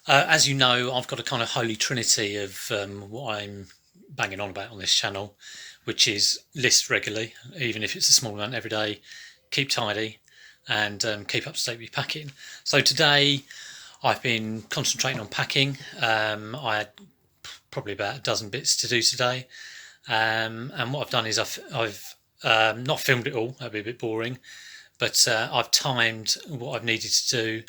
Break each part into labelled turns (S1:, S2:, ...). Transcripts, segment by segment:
S1: As you know, I've got a kind of holy trinity of what I'm banging on about on this channel, which is list regularly, even if it's a small amount every day, keep tidy, and keep up to date with your packing. So today I've been concentrating on packing. I had probably about a dozen bits to do today, and what I've done is I've not filmed it all. That'd be a bit boring, but I've timed what I've needed to do.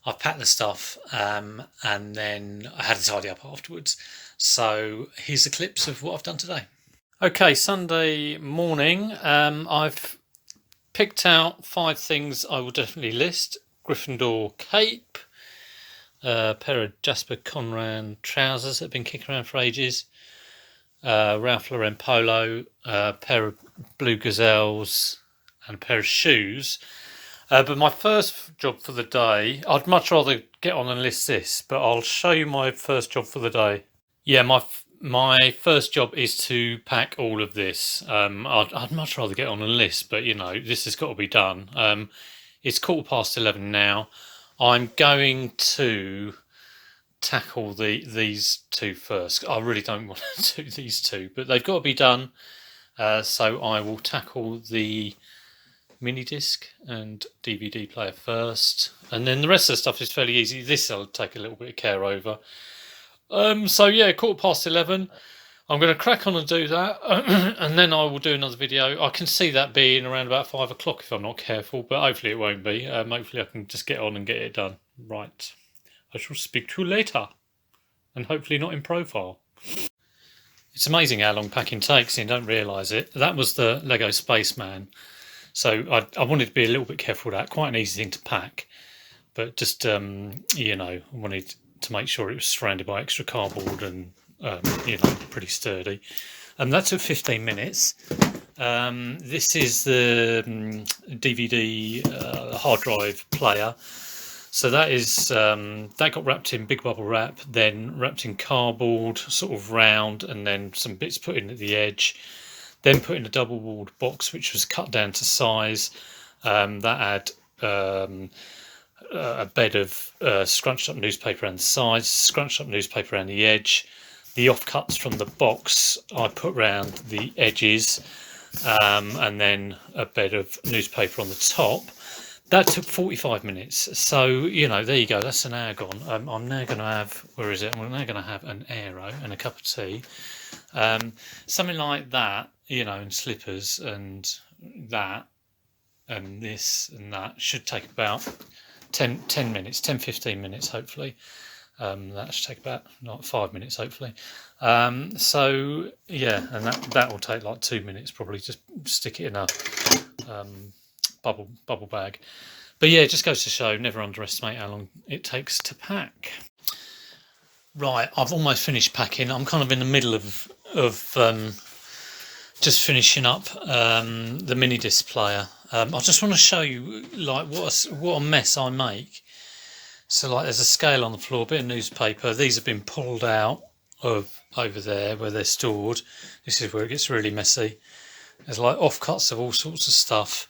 S1: I've packed the stuff, and then I had to tidy up afterwards. So here's the clips of what I've done today. Okay, Sunday morning. I've picked out 5 things I will definitely list: Gryffindor cape, a pair of Jasper Conran trousers that have been kicking around for ages, Ralph Lauren polo, a pair of blue gazelles, and a pair of shoes. But my first job for the day, I'd much rather get on and list this, but I'll show you my first job for the day. Yeah, my first job is to pack all of this. I'd much rather get on and list, but this has got to be done. It's 11:15 now. I'm going to tackle these two first. I really don't want to do these two, but they've got to be done. So I will tackle the mini disc and DVD player first, and then the rest of the stuff is fairly easy. This I'll take a little bit of care over. So yeah, 11:15. I'm going to crack on and do that, and then I will do another video. I can see that being around about 5 o'clock if I'm not careful, but hopefully it won't be. Hopefully I can just get on and get it done. Right, I shall speak to you later, and hopefully not in profile. It's amazing how long packing takes, and you don't realise it. That was the Lego Spaceman. So I wanted to be a little bit careful with that. Quite an easy thing to pack, but just I wanted to make sure it was surrounded by extra cardboard and pretty sturdy. That took 15 minutes. This is the DVD hard drive player. So that is that got wrapped in big bubble wrap, then wrapped in cardboard, sort of round, and then some bits put in at the edge. Then put in a double-walled box, which was cut down to size. That had a bed of scrunched-up newspaper around the sides, scrunched-up newspaper around the edge. The offcuts from the box I put round the edges, and then a bed of newspaper on the top. That took 45 minutes. So, there you go. That's an hour gone. I'm now going to have, where is it? I'm now going to have an aero and a cup of tea. Something like that, and slippers and that and this and that should take about 10 minutes, 15 minutes, hopefully. That should take about 5 minutes, hopefully. So, yeah, and that will take like 2 minutes, probably. Just stick it in a bubble bag. But yeah, it just goes to show, never underestimate how long it takes to pack. Right, I've almost finished packing. I'm kind of in the middle of just finishing up the mini disc player. I just want to show you like what a mess I make. So like there's a scale on the floor, a bit of newspaper. These have been pulled out of over there where they're stored. This is where it gets really messy. There's like offcuts of all sorts of stuff,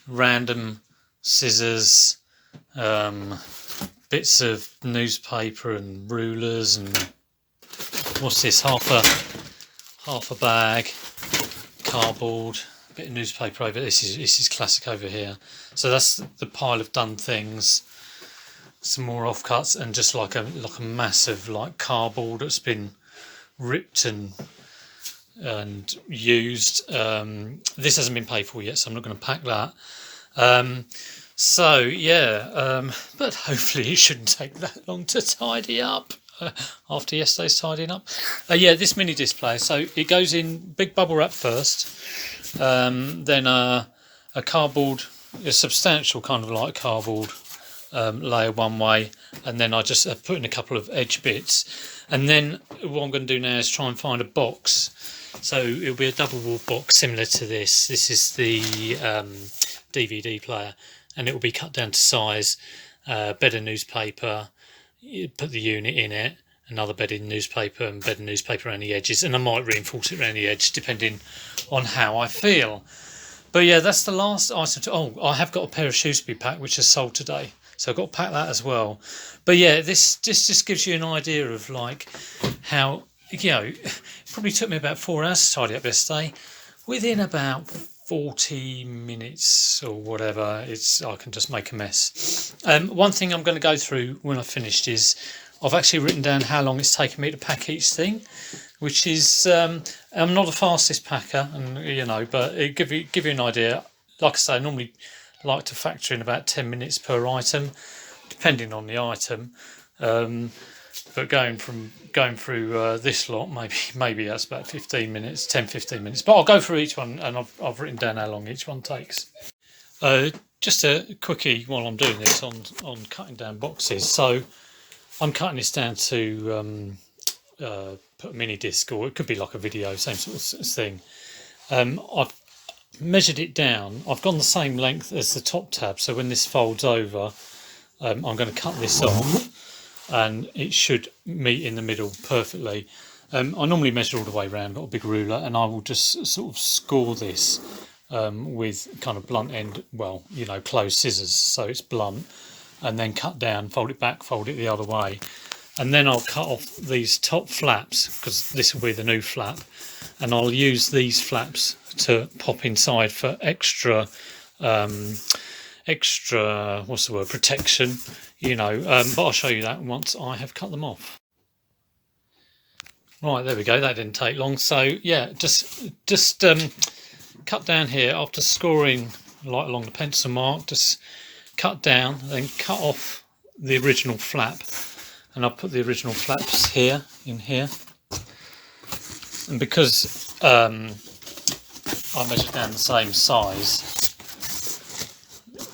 S1: random scissors, bits of newspaper and rulers, and what's this? Half a bag, cardboard, a bit of newspaper over. This is classic over here. So that's the pile of done things. Some more offcuts and just like a massive like cardboard that's been ripped and used. This hasn't been paid for yet, so I'm not going to pack that. So yeah, but hopefully it shouldn't take that long to tidy up after yesterday's tidying up. Yeah, this mini display. So it goes in big bubble wrap first, then a cardboard, a substantial kind of like cardboard layer one way, and then I just put in a couple of edge bits, and then what I'm going to do now is try and find a box. So it'll be a double wall box similar to this. This is the DVD player, and it will be cut down to size. Bed of newspaper, you put the unit in it, another bed in newspaper, and bed of newspaper around the edges, and I might reinforce it around the edge depending on how I feel. But yeah, that's the last item. I have got a pair of shoes to be packed, which is sold today. so I've got to pack that as well. But yeah, this just gives you an idea of like how, it probably took me about 4 hours to tidy up yesterday. Within about 40 minutes or whatever, I can just make a mess. One thing I'm going to go through when I've finished is I've actually written down how long it's taken me to pack each thing, which is I'm not the fastest packer, and but it give you an idea. Like I say, I normally like to factor in about 10 minutes per item, depending on the item. But going through this lot, maybe that's about 15 minutes, 10-15 minutes. But I'll go through each one, and I've written down how long each one takes. Just a quickie while I'm doing this on cutting down boxes. So I'm cutting this down to put a mini disc, or it could be like a video, same sort of thing. I've measured it down. I've gone the same length as the top tab, so when this folds over, I'm going to cut this off, and it should meet in the middle perfectly. I normally measure all the way around, got a big ruler, and I will just sort of score this with kind of blunt end, closed scissors, so it's blunt, and then cut down, fold it back, fold it the other way. And then I'll cut off these top flaps, because this will be the new flap, and I'll use these flaps to pop inside for extra protection, but I'll show you that once I have cut them off. Right, there we go, that didn't take long. So yeah, just cut down here after scoring like along the pencil mark, just cut down, then cut off the original flap, and I'll put the original flaps here, in here. And because I measured down the same size,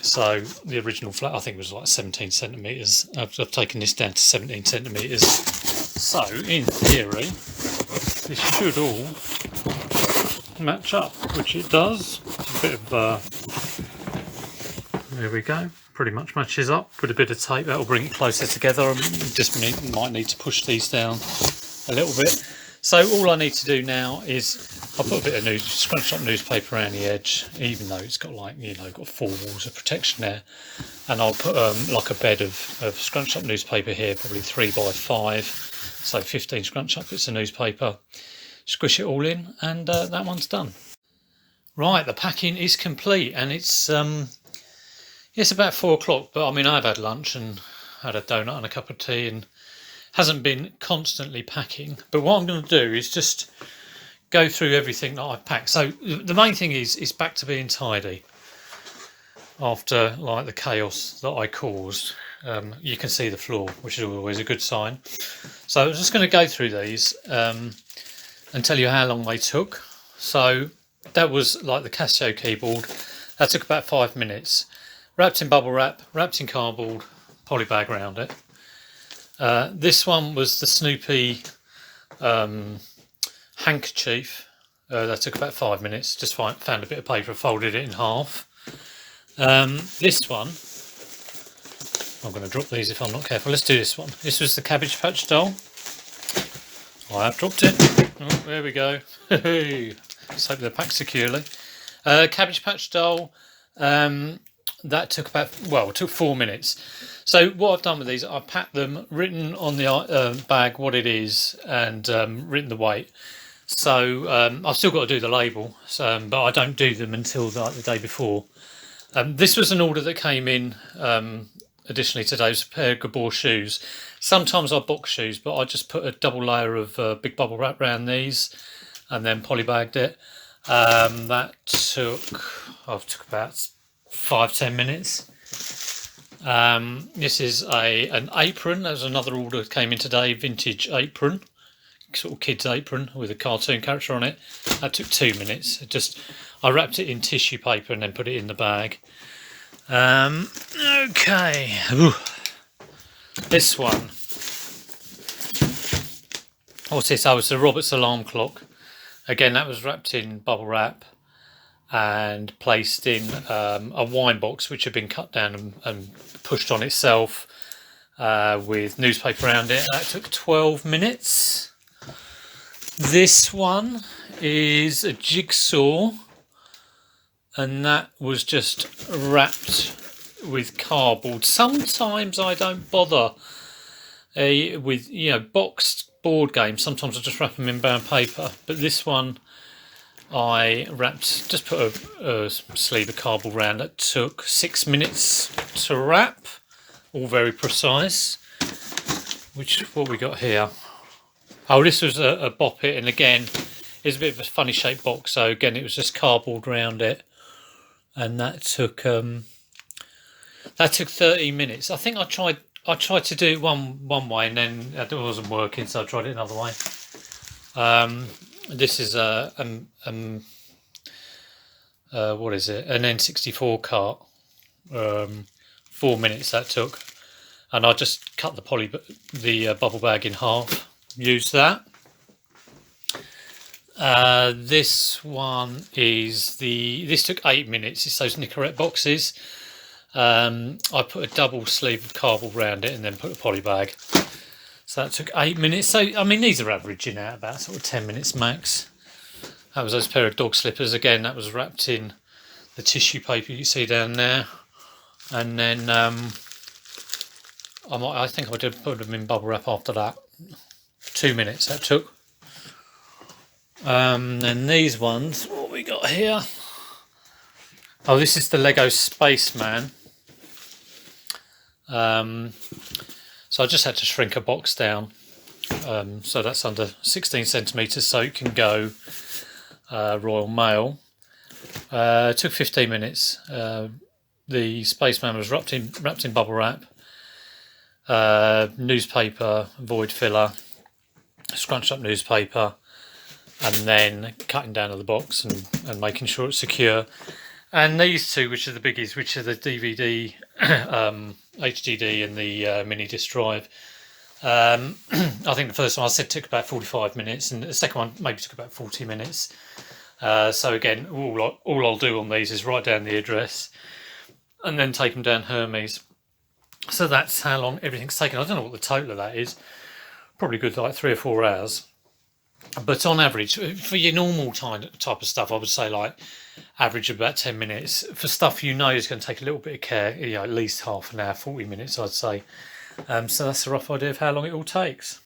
S1: so the original flap I think was like 17 centimetres. I've taken this down to 17 centimetres. So in theory, this should all match up, which it does. It's a bit of there we go. Pretty much matches up. With a bit of tape, that'll bring it closer together. I might need to push these down a little bit. So all I need to do now is I'll put a bit of scrunched up newspaper around the edge, even though it's got got 4 walls of protection there. And I'll put like a bed of scrunched up newspaper here, probably 3 by 5, so 15 scrunched up bits of newspaper. Squish it all in, and that one's done. Right, the packing is complete, and it's about 4 o'clock, but I mean I've had lunch and had a donut and a cup of tea, and hasn't been constantly packing. But what I'm going to do is just go through everything that I've packed. So the main thing is back to being tidy after like the chaos that I caused. You can see the floor, which is always a good sign. So I'm just going to go through these and tell you how long they took. So that was like the Casio keyboard. That took about 5 minutes. Wrapped in bubble wrap, wrapped in cardboard, polybag around it. This one was the Snoopy handkerchief. That took about 5 minutes. Just found a bit of paper, folded it in half. This one, I'm going to drop these if I'm not careful. Let's do this one. This was the Cabbage Patch doll. I have dropped it. Oh, there we go. Let's hope they're packed securely. Cabbage Patch doll. That took it took 4 minutes. So what I've done with these, I've packed them, written on the bag what it is, and written the weight. So I've still got to do the label, but I don't do them until the day before. This was an order that came in additionally today. It was a pair of Gabor shoes. Sometimes I box shoes, but I just put a double layer of big bubble wrap around these and then polybagged it. That took about 5-10 minutes. This is an apron. There's another order that came in today, vintage apron, sort of kids apron with a cartoon character on it. That took 2 minutes. I wrapped it in tissue paper and then put it in the bag. Okay. Ooh. This one. What's this? Oh, it's the Roberts alarm clock. Again, that was wrapped in bubble wrap and placed in a wine box which had been cut down and pushed on itself with newspaper around it. That took 12 minutes. This one is a jigsaw, and that was just wrapped with cardboard. Sometimes I don't bother with boxed board games. Sometimes I just wrap them in brown paper, but this one I just put a sleeve of cardboard round. That took 6 minutes to wrap, all very precise. What we got here? Oh, this was a Bop It, and again, it's a bit of a funny shaped box. So again, it was just cardboard round it, and that took 13 minutes. I think I tried to do it one way, and then it wasn't working, so I tried it another way. This is what is it? An N64 cart. 4 minutes that took, and I just cut the bubble bag in half. Use that. This one this took 8 minutes. It's those Nicorette boxes. I put a double sleeve of cardboard around it and then put a poly bag. So that took 8 minutes. So I mean, these are averaging out about sort of 10 minutes max. That was those pair of dog slippers. Again, that was wrapped in the tissue paper you see down there, and then I think I did put them in bubble wrap after that. 2 minutes that took. Then these ones, what we got here? Oh, this is the Lego Spaceman. So I just had to shrink a box down. So that's under 16 centimetres, so it can go Royal Mail. It took 15 minutes. The Spaceman was wrapped in bubble wrap, newspaper, void filler, scrunched up newspaper, and then cutting down of the box and making sure it's secure. And these two, which are the biggies, which are the DVD, HDD and the mini disc drive. I think the first one I said took about 45 minutes, and the second one maybe took about 40 minutes. So again, all I'll do on these is write down the address and then take them down Hermes. So that's how long everything's taken. I don't know what the total of that is. Probably good like 3 or 4 hours. But on average, for your normal type of stuff, I would say like average of about 10 minutes. For stuff is going to take a little bit of care, at least half an hour, 40 minutes, I'd say. So that's a rough idea of how long it all takes.